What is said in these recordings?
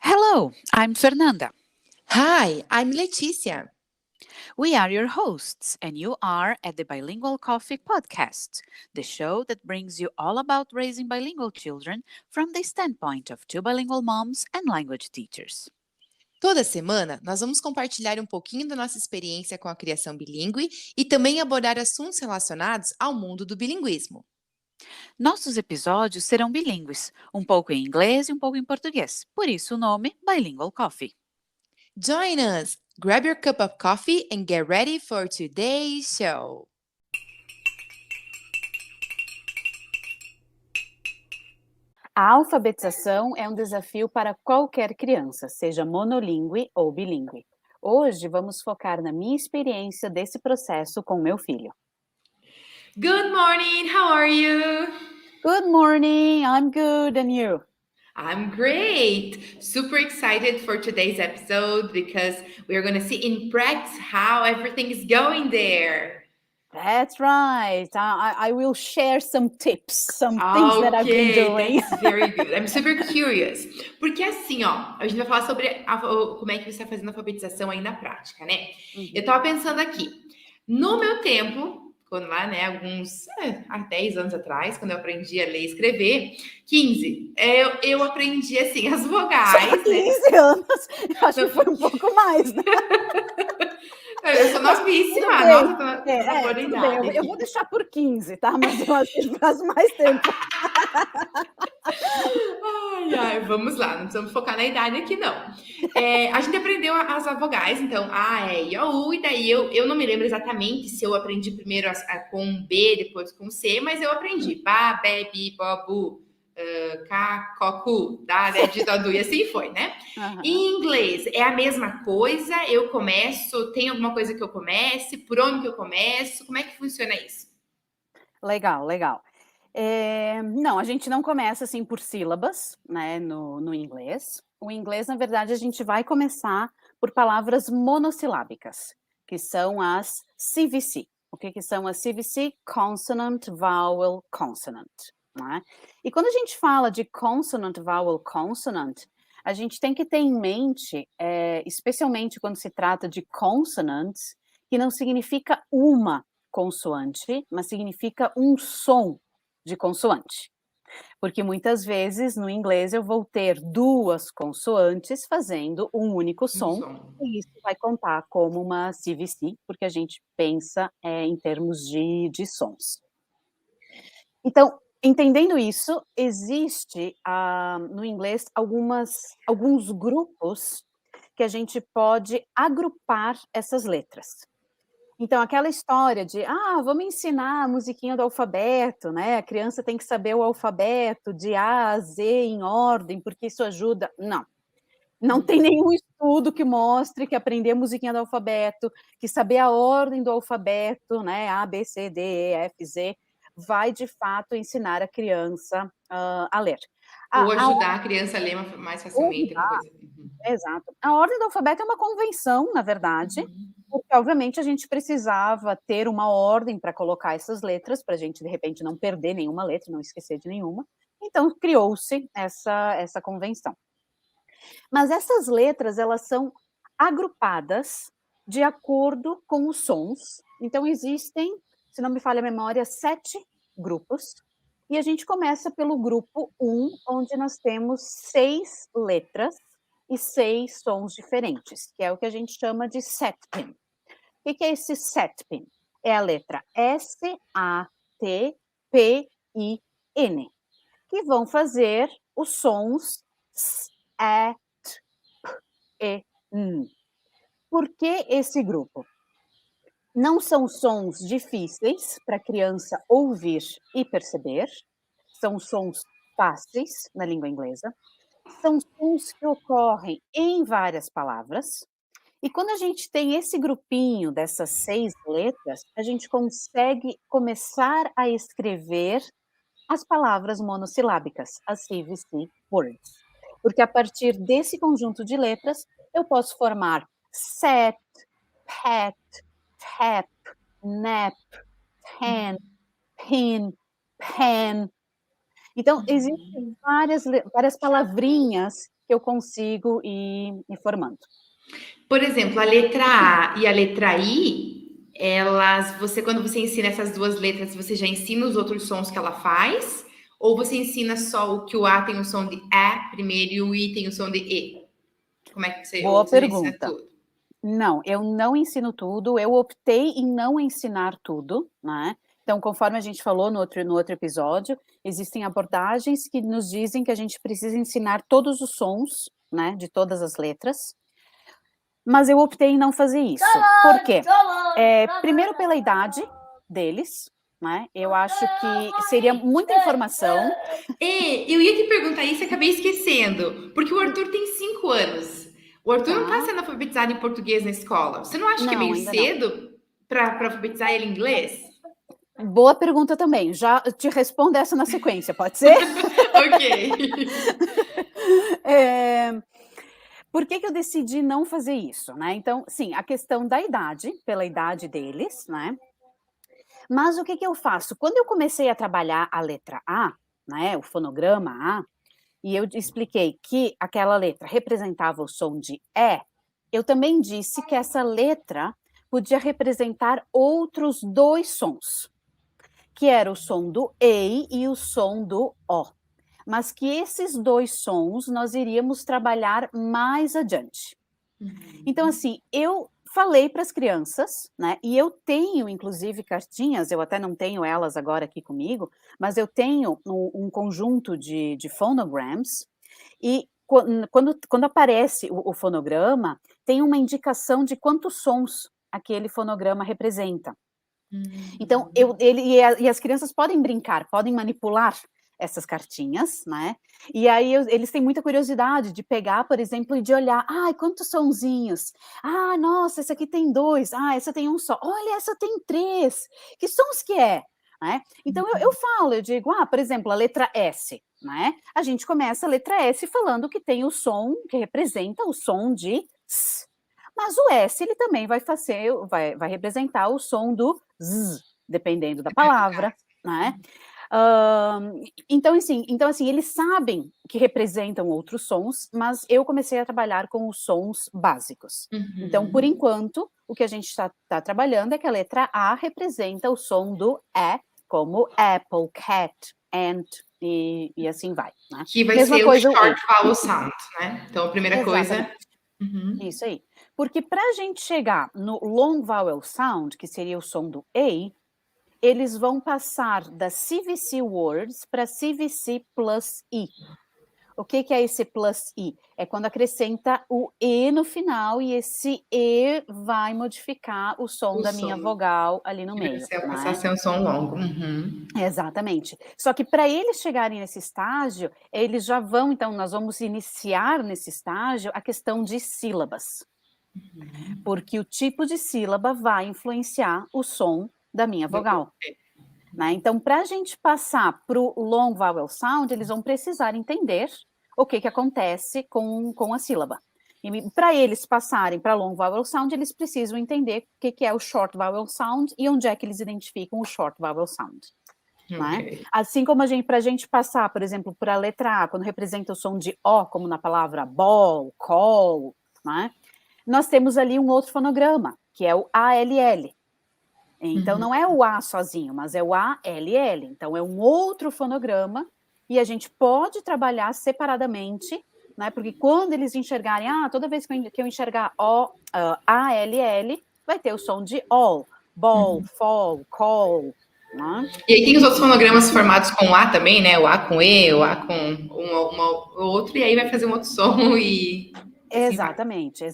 Hello, I'm Fernanda. Hi, I'm Leticia. We are your hosts, and you are at the Bilingual Coffee Podcast, the show that brings you all about raising bilingual children from the standpoint of two bilingual moms and language teachers. Toda semana, nós vamos compartilhar um pouquinho da nossa experiência com a criação bilíngue e também abordar assuntos relacionados ao mundo do bilinguismo. Nossos episódios serão bilíngues, um pouco em inglês e um pouco em português, por isso o nome Bilingual Coffee. Join us! Grab your cup of coffee and get ready for today's show! A alfabetização é um desafio para qualquer criança, seja monolíngue ou bilíngue. Hoje vamos focar na minha experiência desse processo com meu filho. Good morning, how are you? Good morning, I'm good, and you? I'm great. Super excited for today's episode because we are going to see in practice how everything is going there. That's right. I will share some tips, some things that I've been doing. That's very good. I'm super curious. Porque assim, ó, a gente vai falar sobre como é que você está fazendo a alfabetização aí na prática, né? Eu tava pensando aqui, no meu tempo, quando lá, né, há 10 anos atrás, quando eu aprendi a ler e escrever, 15, eu aprendi, assim, as vogais. Só 15 anos? Eu acho que foi um pouco mais, né? Eu sou novíssima, tudo bem. Eu vou deixar por 15, tá? Mas eu acho que faz mais tempo. Ai, vamos lá, não precisamos focar na idade aqui, não. A gente aprendeu as vogais, então, A, E, I, O, U, e daí eu não me lembro exatamente se eu aprendi primeiro com B, depois com C, mas eu aprendi Ba, Be, Bi, Bo, Bu, Ka, Ko, Ku, Da, De, Di, Do, Du, e assim foi, né? Em inglês, é a mesma coisa, eu começo, tem alguma coisa que eu comece, por onde que eu começo, como é que funciona isso? Legal. Não, a gente não começa assim por sílabas, né, no inglês. O inglês, na verdade, a gente vai começar por palavras monossilábicas, que são as CVC. O que são as CVC? Consonant, vowel, consonant. Né? E quando a gente fala de consonant, vowel, consonant, a gente tem que ter em mente, especialmente quando se trata de consonants, que não significa uma consoante, mas significa um som de consoante. Porque muitas vezes no inglês eu vou ter duas consoantes fazendo um único som, e isso vai contar como uma CVC, porque a gente pensa em termos de sons. Então, entendendo isso, existe no inglês alguns grupos que a gente pode agrupar essas letras. Então, aquela história de, vamos ensinar a musiquinha do alfabeto, né? A criança tem que saber o alfabeto de A a Z em ordem, porque isso ajuda. Não tem nenhum estudo que mostre que aprender a musiquinha do alfabeto, que saber a ordem do alfabeto, né? A, B, C, D, E, F, Z, vai de fato ensinar a criança a ler. Ou ajudar a criança a ler mais facilmente. Exato. A ordem do alfabeto é uma convenção, na verdade, porque obviamente a gente precisava ter uma ordem para colocar essas letras, para a gente de repente não perder nenhuma letra, não esquecer de nenhuma. Então criou-se essa convenção. Mas essas letras, elas são agrupadas de acordo com os sons. Então existem, se não me falha a memória, 7 grupos. E a gente começa pelo grupo 1, onde nós temos 6 letras e 6 sons diferentes, que é o que a gente chama de setpin. O que é esse setpin? É a letra S, A, T, P, I, N, que vão fazer os sons S, E, T, P, E, N. Por que esse grupo? Não são sons difíceis para a criança ouvir e perceber, são sons fáceis na língua inglesa, são sons que ocorrem em várias palavras, e quando a gente tem esse grupinho dessas 6 letras, a gente consegue começar a escrever as palavras monossilábicas, as CVC words. Porque a partir desse conjunto de letras, eu posso formar set, pet, tap, nap, tan, pin, pen. Então, existem várias palavrinhas que eu consigo ir formando. Por exemplo, a letra A e a letra I, quando você ensina essas duas letras, você já ensina os outros sons que ela faz? Ou você ensina só o que o A tem o som de E primeiro e o I tem o som de E? Como é que você, Boa você já ensina pergunta. tudo? Não, eu não ensino tudo, eu optei em não ensinar tudo, né? Então, conforme a gente falou no outro episódio, existem abordagens que nos dizem que a gente precisa ensinar todos os sons, né, de todas as letras, mas eu optei em não fazer isso. Por quê? Primeiro pela idade deles, né? Eu acho que seria muita informação. Eu ia te perguntar isso e acabei esquecendo, porque o Arthur tem 5 anos. O Arthur não está sendo alfabetizado em português na escola. Você não acha que é meio cedo para alfabetizar ele em inglês? Boa pergunta também. Já te respondo essa na sequência, pode ser? Ok. Por que eu decidi não fazer isso, né? Então, sim, a questão da idade, pela idade deles, né? Mas o que eu faço? Quando eu comecei a trabalhar a letra A, né, o fonograma A, e eu expliquei que aquela letra representava o som de E, eu também disse que essa letra podia representar outros 2 sons, que era o som do EI e o som do O. Mas que esses 2 sons nós iríamos trabalhar mais adiante. Então, assim, eu falei para as crianças, né? E eu tenho, inclusive, cartinhas, eu até não tenho elas agora aqui comigo, mas eu tenho um conjunto de phonograms, e quando aparece o fonograma, tem uma indicação de quantos sons aquele fonograma representa. Então, e as crianças podem brincar, podem manipular essas cartinhas, né? E aí eles têm muita curiosidade de pegar, por exemplo, e de olhar, quantos sonzinhos? Nossa, essa aqui tem 2, essa tem um só, olha, essa tem 3, que sons que é? Né? Então eu digo, por exemplo, a letra S, né? A gente começa a letra S falando que tem o som, que representa o som de S. Mas o S, ele também vai representar o som do Z, dependendo da palavra, né? Então, assim, eles sabem que representam outros sons, mas eu comecei a trabalhar com os sons básicos. Então, por enquanto, o que a gente está trabalhando é que a letra A representa o som do E, como apple, cat, ant, e assim vai. Né? Que vai ser o short vowel sound, né? Então, a primeira coisa... Isso aí. Porque para a gente chegar no long vowel sound, que seria o som do A, eles vão passar da CVC words para CVC plus I. O que é esse plus I? É quando acrescenta o E no final e esse E vai modificar o som da minha vogal ali no meio. Passar a ser um som longo. Exatamente. Só que para eles chegarem nesse estágio, eles já vão, então, nós vamos iniciar nesse estágio a questão de sílabas. Porque o tipo de sílaba vai influenciar o som da minha vogal. Né? Então, para a gente passar para o long vowel sound, eles vão precisar entender o que acontece com a sílaba. E para eles passarem para long vowel sound, eles precisam entender o que é o short vowel sound e onde é que eles identificam o short vowel sound. Né? Assim como para a gente passar, por exemplo, para a letra A, quando representa o som de O, como na palavra ball, call, né? Nós temos ali um outro fonograma, que é o ALL. Então, não é o A sozinho, mas é o ALL. Então, é um outro fonograma e a gente pode trabalhar separadamente, né? Porque quando eles enxergarem, toda vez que eu enxergar ALL, vai ter o som de all, ball, fall, call. Né? E aí tem os outros fonogramas formados com A também, né? O A com E, o A com outro, e aí vai fazer um outro som e... Exatamente.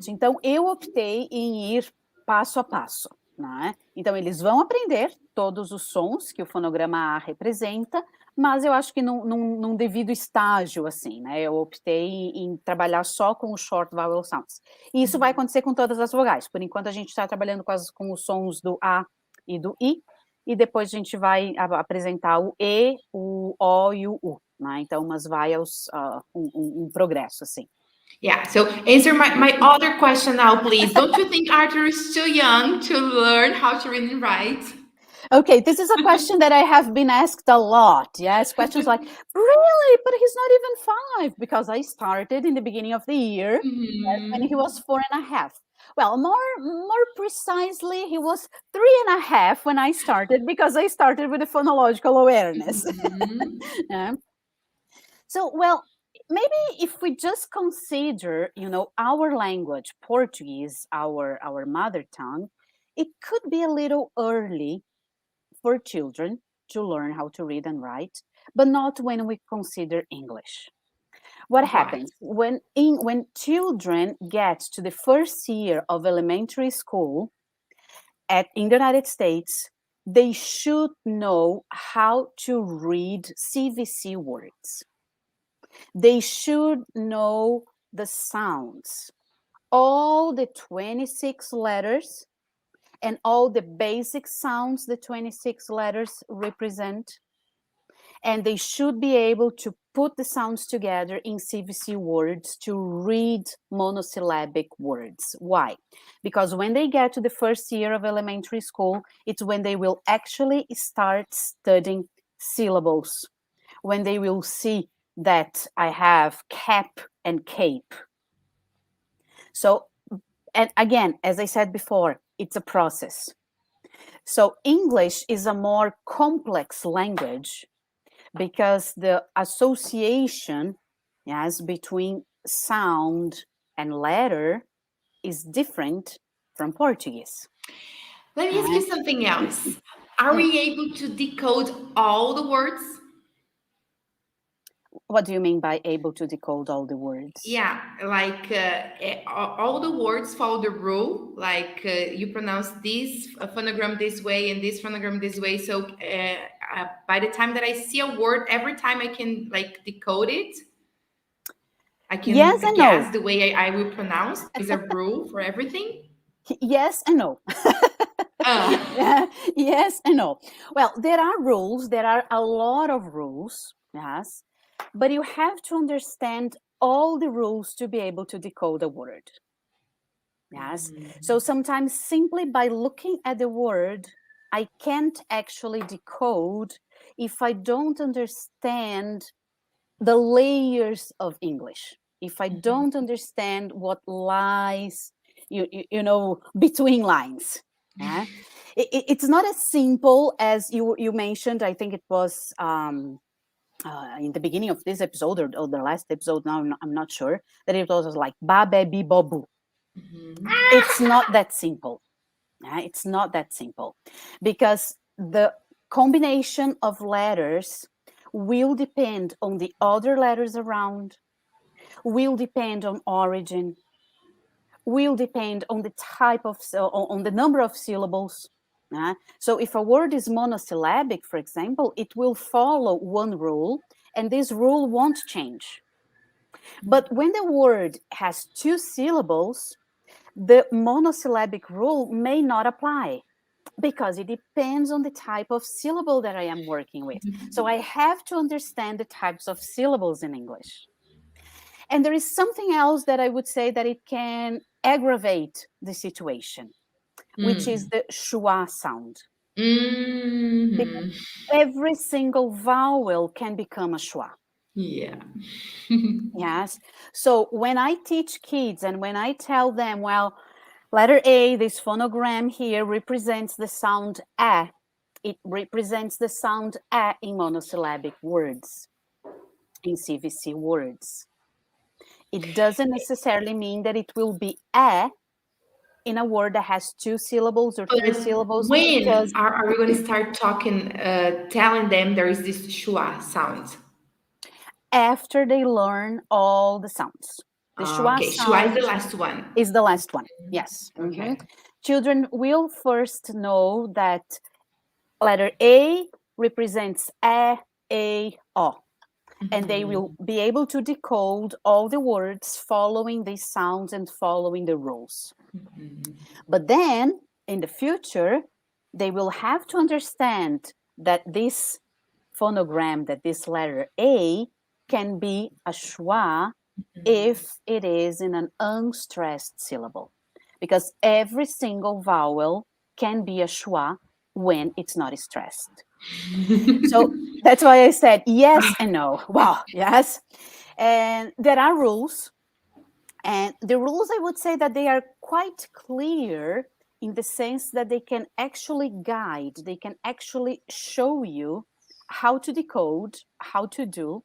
Então, eu optei em ir passo a passo. Né? Então, eles vão aprender todos os sons que o fonograma A representa, mas eu acho que num devido estágio, assim, né? Eu optei em trabalhar só com os short vowel sounds. E isso vai acontecer com todas as vogais. Por enquanto, a gente está trabalhando com os sons do A e do I, e depois a gente vai apresentar o E, o O e o U. Né? Então, mas vai um progresso, assim. Yeah, so answer my other question now, please. Don't you think Arthur is too young to learn how to read and write? Okay, this is a question that I have been asked a lot. Yes, questions like, really? But he's not even 5, because I started in the beginning of the year when he was 4.5. Well, more precisely, he was 3.5 when I started, because I started with the phonological awareness. Yeah. So, well, maybe if we just consider, our language, Portuguese, our mother tongue, it could be a little early for children to learn how to read and write, but not when we consider English. What Right. happens when children get to the first year of elementary school in the United States, they should know how to read CVC words. They should know the sounds, all the 26 letters and all the basic sounds the 26 letters represent. And they should be able to put the sounds together in CVC words to read monosyllabic words. Why? Because when they get to the first year of elementary school, it's when they will actually start studying syllables, when they will see that I have cap and cape. So, and again, as I said before, it's a process. So English is a more complex language because the association, yes, between sound and letter is different from Portuguese. Let me ask you something else. Are we able to decode all the words? What do you mean by able to decode all the words? Yeah, like all the words follow the rule. Like you pronounce this phonogram this way and this phonogram this way. So by the time that I see a word, every time I can like decode it. I can Yes and guess no. the way I will pronounce. Is a rule for everything? Yes and no. Yes and no. Well, there are rules. There are a lot of rules. Yes. But you have to understand all the rules to be able to decode a word. Yes. So sometimes simply by looking at the word, I can't actually decode if I don't understand the layers of English. If I don't understand what lies, between lines. Yeah? It's not as simple as you mentioned. I think it was in the beginning of this episode or the last episode. Now I'm not sure that it was like ba be bi bo bu. It's not that simple. Yeah? It's not that simple because the combination of letters will depend on the other letters around, will depend on origin, will depend on the type of, on the number of syllables. So if a word is monosyllabic, for example, it will follow one rule, and this rule won't change. But when the word has 2 syllables, the monosyllabic rule may not apply because it depends on the type of syllable that I am working with. So I have to understand the types of syllables in English. And there is something else that I would say that it can aggravate the situation, which is the schwa sound. Because every single vowel can become a schwa. Yeah. Yes. So when I teach kids and when I tell them, well, letter A, this phonogram here represents the sound A. It represents the sound A in monosyllabic words, in CVC words. It doesn't necessarily mean that it will be A in a word that has 2 syllables or 3 syllables. When Because are we going to start talking, telling them there is this schwa sound? after they learn all the sounds. The schwa Okay, schwa sound is the last one. is the last one. Yes. Okay. Children will first know that letter A represents A, O. And they will be able to decode all the words following these sounds and following the rules. But then, in the future, they will have to understand that this phonogram, that this letter A, can be a schwa if it is in an unstressed syllable. Because every single vowel can be a schwa when it's not stressed. So that's why I said yes and no. Well, yes. And there are rules. And the rules, I would say that they are quite clear in the sense that they can actually guide, they can actually show you how to decode, how to do,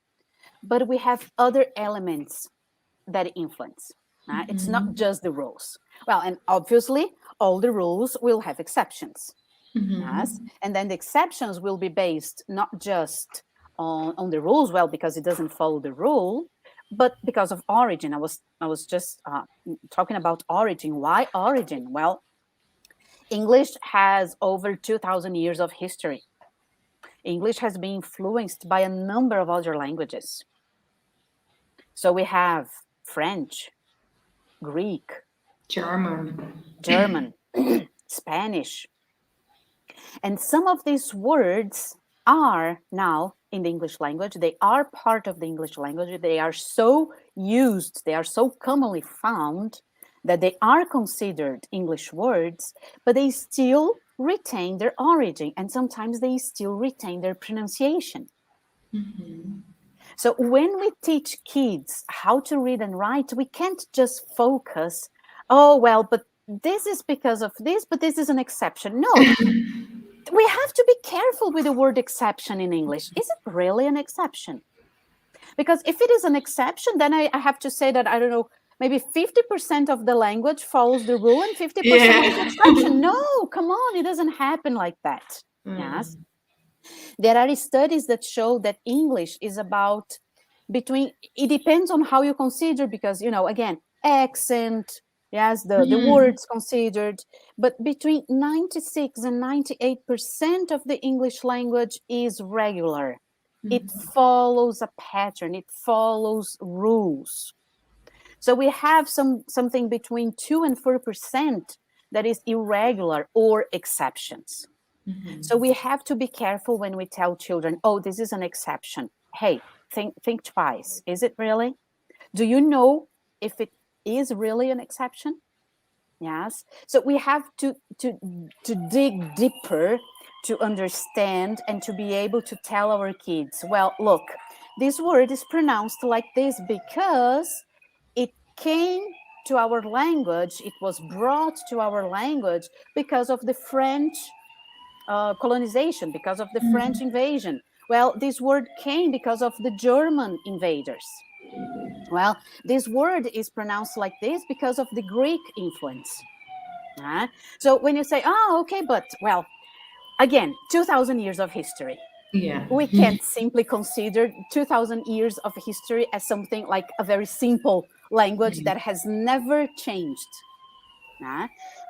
but we have other elements that influence. It's not just the rules. Well, and obviously, all the rules will have exceptions. Yes, and then the exceptions will be based not just on the rules, well, because it doesn't follow the rule, but because of origin. I was just talking about origin. Why origin? Well, English has over 2,000 years of history. English has been influenced by a number of other languages. So we have French, Greek, German, Spanish. And some of these words are now in the English language. They are part of the English language. They are so used, they are so commonly found that they are considered English words, but they still retain their origin, and sometimes they still retain their pronunciation. So when we teach kids how to read and write, we can't just focus, oh, well, but this is because of this, but this is an exception. No. We have to be careful with the word exception in English. Is it really an exception? Because if it is an exception, then I have to say that, I don't know, maybe 50% of the language follows the rule and 50% is the exception. No, come on, it doesn't happen like that. Yes. There are studies that show that English is about it depends on how you consider, because, again, accent, yes, the words considered, but between 96 and 98% of the English language is regular. It follows a pattern, it follows rules. So we have something between 2 and 4% that is irregular or exceptions. So we have to be careful when we tell children, oh, this is an exception. Hey, think twice. Is it really? Do you know if it is really an exception? Yes. So we have to dig deeper to understand and to be able to tell our kids, well, look, this word is pronounced like this because it came to our language, it was brought to our language because of the French colonization, because of the French invasion. Well, this word came because of the German invaders. Well, this word is pronounced like this because of the Greek influence. So when you say, oh, okay, but, well, again, 2,000 years of history. Yeah. We can't simply consider 2,000 years of history as something like a very simple language that has never changed.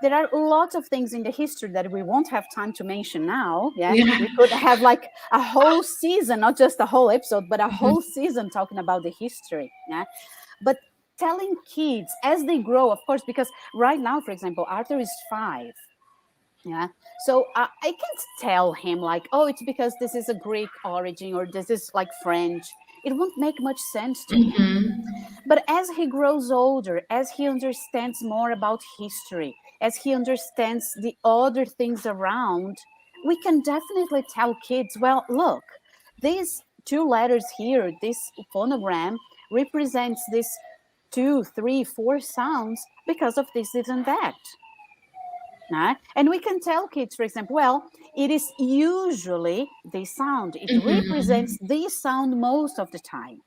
There are lots of things in the history that we won't have time to mention now. We could have like a whole season, not just a whole episode, but a whole season talking about the history. But telling kids as they grow, of course, because right now, for example, Arthur is 5. So I can't tell him like, oh, it's because this is a Greek origin or this is like French. It won't make much sense to him. But as he grows older, as he understands more about history, as he understands the other things around, we can definitely tell kids, well, look, these 2 letters here, this phonogram represents this 2, 3, 4 sounds because of this and that. And we can tell kids, for example, well, it is usually this sound. It represents this sound most of the time.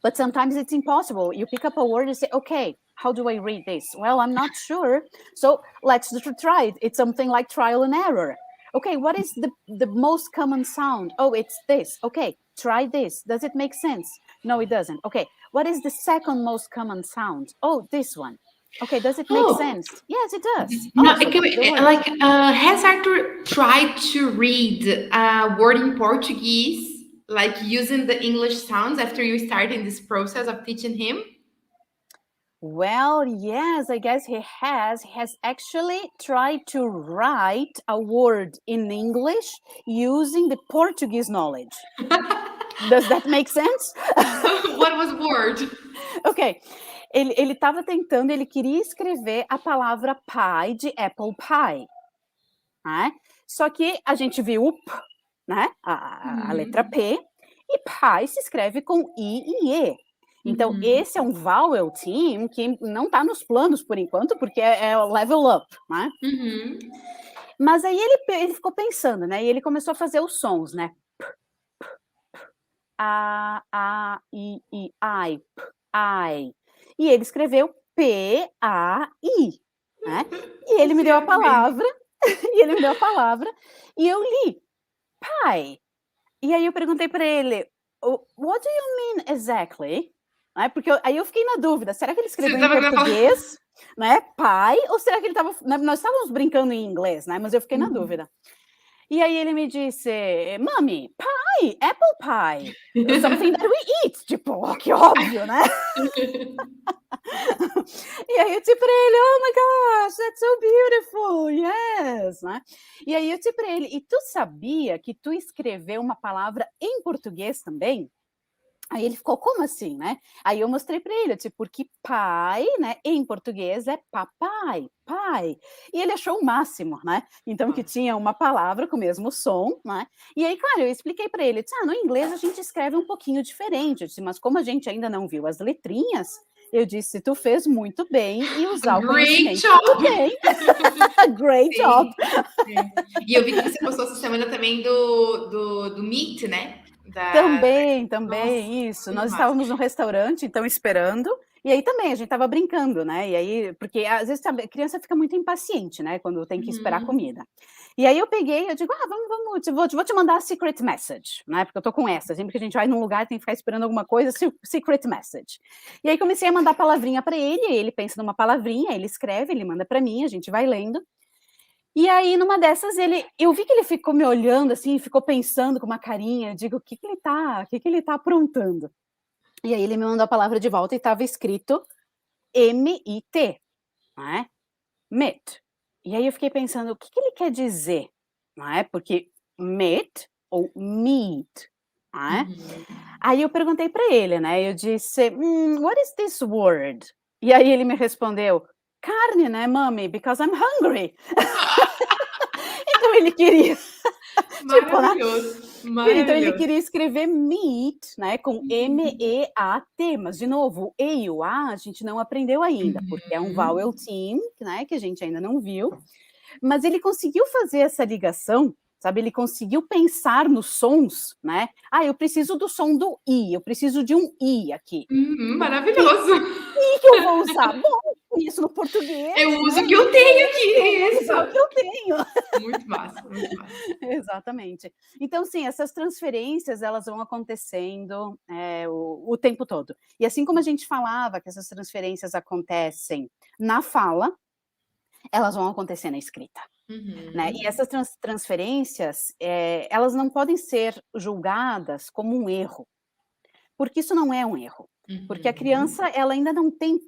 But sometimes it's impossible. You pick up a word and say, okay, how do I read this? Well, I'm not sure. So let's try it. It's something like trial and error. Okay, what is the most common sound? Oh, it's this. Okay, try this. Does it make sense? No, it doesn't. Okay, what is the second most common sound? Oh, this one. Okay, does it make sense? Yes, it does. No, has Arthur tried to read a word in Portuguese, like using the English sounds after you started this process of teaching him? Well, yes, I guess he has. He has actually tried to write a word in English using the Portuguese knowledge. Does that make sense? What was word? Ok. Ele estava tentando, ele queria escrever a palavra pie de apple pie. Só que a gente viu o P, né? A letra P, e pai se escreve com I e E. Então, esse é um vowel team que não está nos planos por enquanto, porque é o level up, né? Mas aí ele ficou pensando, né? E ele começou a fazer os sons, né? A, I, I, I. E ele escreveu P-A-I, né? E ele me deu a palavra, e eu li, pai. E aí eu perguntei para ele, what do you mean exactly? Né? Porque aí eu fiquei na dúvida, será que ele escreveu em português, né, pai, ou será que ele estava... Nós estávamos brincando em inglês, né, mas eu fiquei na dúvida. E aí ele me disse, mami, pie, apple pie, something that we eat, tipo, que óbvio, né? E aí eu disse pra ele, oh my gosh, that's so beautiful, yes, né? E aí eu disse pra ele, e tu sabia que tu escreveu uma palavra em português também? Aí ele ficou, como assim, né? Aí eu mostrei para ele, tipo, porque pai, né, em português é papai, pai. E ele achou o máximo, né? Então, que tinha uma palavra com o mesmo som, né? E aí, claro, eu expliquei para ele, disse, no inglês a gente escreve um pouquinho diferente, eu disse, mas como a gente ainda não viu as letrinhas, eu disse, tu fez muito bem e usar o conhecimento tudo bem. Great job. E eu vi que você postou essa semana também do Meet, né? Também, isso. Nós estávamos no restaurante, então, esperando, e aí também a gente estava brincando, né? E aí, porque às vezes a criança fica muito impaciente, né? Quando tem que esperar comida. E aí eu peguei, eu digo, vou te mandar a secret message, né? Porque eu tô com essa, sempre que a gente vai num lugar tem que ficar esperando alguma coisa, secret message. E aí comecei a mandar palavrinha para ele, ele pensa numa palavrinha, ele escreve, ele manda para mim, a gente vai lendo. E aí, numa dessas, eu vi que ele ficou me olhando, assim, ficou pensando com uma carinha, eu digo, o que ele tá aprontando? E aí ele me mandou a palavra de volta e estava escrito M-I-T, né? Meet. E aí eu fiquei pensando, o que ele quer dizer? Não é? Porque meet ou meet, né? Aí eu perguntei para ele, né? Eu disse, what is this word? E aí ele me respondeu, carne, né, mami? Because I'm hungry. Então ele queria... Maravilhoso, maravilhoso. Então ele queria escrever meat, né, com M-E-A-T, mas de novo, o E e o A a gente não aprendeu ainda, porque é um vowel team, né, que a gente ainda não viu, mas ele conseguiu fazer essa ligação, sabe, ele conseguiu pensar nos sons, né, eu preciso do som do I, eu preciso de um I aqui. Maravilhoso. E que eu vou usar? Bom, isso no português. Eu uso o que eu tenho aqui. Isso. O que eu tenho. Muito massa, muito massa. Exatamente. Então, sim, essas transferências, elas vão acontecendo o tempo todo. E assim como a gente falava que essas transferências acontecem na fala, elas vão acontecer na escrita. Né? E essas transferências, elas não podem ser julgadas como um erro, porque isso não é um erro. Porque a criança, ela ainda não tem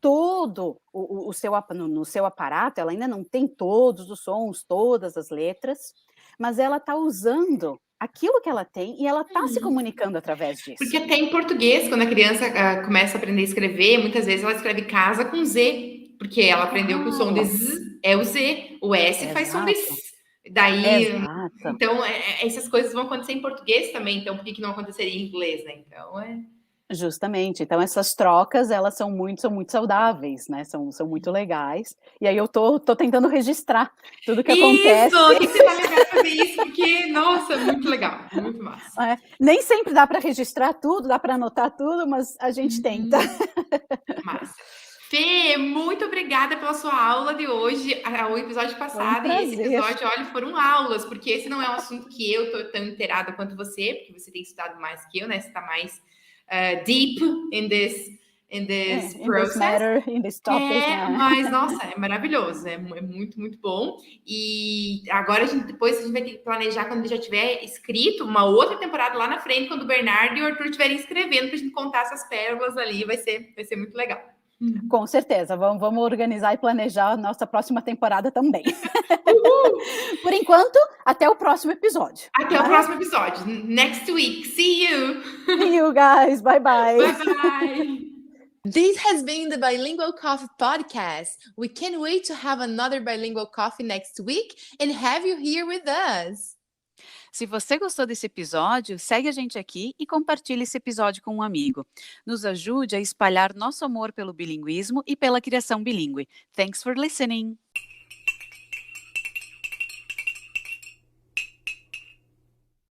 todo o seu, no seu aparato, ela ainda não tem todos os sons, todas as letras, mas ela está usando aquilo que ela tem e ela está se comunicando através disso. Porque até em português, quando a criança começa a aprender a escrever, muitas vezes ela escreve casa com Z, porque ela aprendeu que o som de Z é o Z, o S faz som de S. Daí, então, essas coisas vão acontecer em português também, então por que não aconteceria em inglês, né? Então, Justamente, então essas trocas, elas são muito saudáveis, né, são muito legais, e aí eu tô tentando registrar tudo que acontece. Isso, tem que ser legal fazer isso, porque, nossa, muito legal, muito massa. Nem sempre dá para registrar tudo, dá para anotar tudo, mas a gente tenta. Massa. Fê, muito obrigada pela sua aula de hoje, o episódio passado e esse episódio, olha, foram aulas, porque esse não é um assunto que eu tô tão inteirada quanto você, porque você tem estudado mais que eu, né, você tá mais deep in this process. In this topic, né? Mas, nossa, é maravilhoso, é muito, muito bom. E agora depois a gente vai ter que planejar quando já tiver escrito uma outra temporada lá na frente, quando o Bernardo e o Arthur estiverem escrevendo, pra gente contar essas pérolas ali, vai ser muito legal. Com certeza, vamos organizar e planejar a nossa próxima temporada também. Por enquanto, até o próximo episódio. Até o próximo episódio. Next week. See you. See you guys. Bye bye. Bye bye. This has been the Bilingual Coffee Podcast. We can't wait to have another bilingual coffee next week and have you here with us. Se você gostou desse episódio, segue a gente aqui e compartilhe esse episódio com um amigo. Nos ajude a espalhar nosso amor pelo bilinguismo e pela criação bilíngue. Thanks for listening!